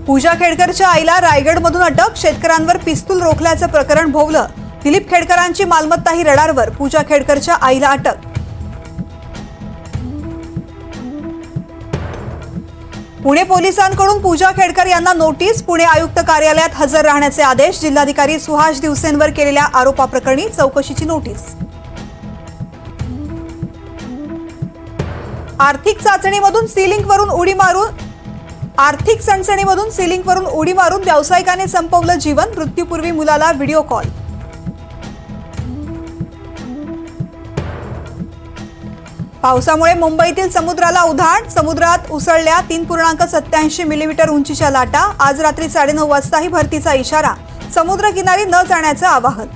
पूजा खेडकरच्या आईला रायगडमधून अटक, शेतकऱ्यांवर पिस्तूल रोखल्याचं प्रकरण भोवलं। दिलीप खेडकरांची मालमत्ताही रडारवर, पूजा खेडकरच्या आईला अटक। पुणे पोलिसांकडून पूजा खेडकर यांना नोटीस, पुणे आयुक्त कार्यालयात हजर राहण्याचे आदेश। जिल्हाधिकारी सुहास दिवसेंवर केलेल्या आरोपाप्रकरणी चौकशीची नोटीस। आर्थिक सनसनीमधून सीलिंगवरून उडी मारून व्यावसायिकाने संपवलं जीवन, मृत्यूपूर्वी मुलाला व्हिडिओ कॉल। पावसामुळे मुंबईतील समुद्राला उधाण, समुद्रात उसळल्या 3.87 मिलीमीटर उंचीच्या लाटा। आज रात्री 9:30 वाजताही भरतीचा इशारा, समुद्रकिनारी न जाण्याचं आवाहन।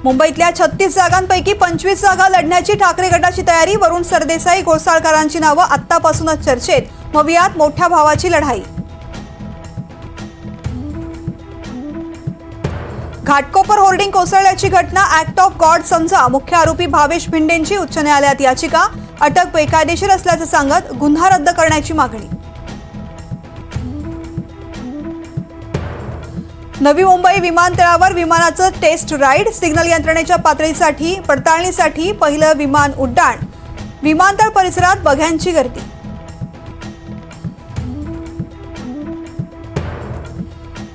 मुंबईतल्या 36 जागांपैकी 25 जागा लढण्याची ठाकरे गटाची तयारी। वरुण सरदेसाई, घोसाळकरांची नावं आत्तापासूनच चर्चेत, मवियात मोठ्या भावाची लढाई। घाटकोपर होर्डिंग कोसळल्याची घटना ऍक्ट ऑफ गॉड समजा, मुख्य आरोपी भावेश भिंडेंची उच्च न्यायालयात याचिका। अटक बेकायदेशीर असल्याचं सांगत गुन्हा रद्द करण्याची मागणी। नवी मुंबई विमानतळावर विमानाचं टेस्ट राईड, सिग्नल यंत्रणेच्या पातळीसाठी पडताळणीसाठी पहिलं विमान उड्डाण। विमानतळ परिसरात बघ्यांची गर्दी।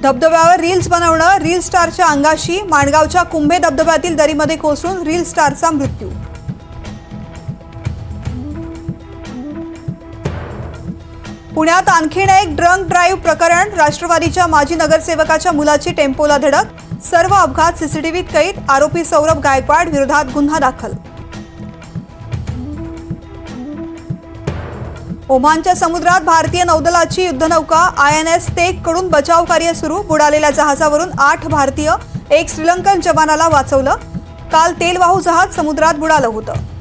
धबधब्यावर रील्स बनवणं, रील स्टारच्या अंगाशी, माणगावच्या कुंभे धबधब्यातील दरीमध्ये कोसळून रील स्टारचा मृत्यू। पुण्यात आणखीन एक ड्रंक ड्राईव्ह प्रकरण, राष्ट्रवादीच्या माजी नगरसेवकाच्या मुलाची टेम्पोला धडक, सर्व अपघात सीसीटीव्हीत कैद। आरोपी सौरभ गायकवाड विरोधात गुन्हा दाखल। ओमानच्या समुद्रात भारतीय नौदलाची युद्धनौका INS तेग कडून बचाव कार्य सुरू। बुडालेल्या जहाजावरून 8 भारतीय, 1 श्रीलंकन जवानाला वाचवलं। काल तेलवाहू जहाज समुद्रात बुडालं होतं।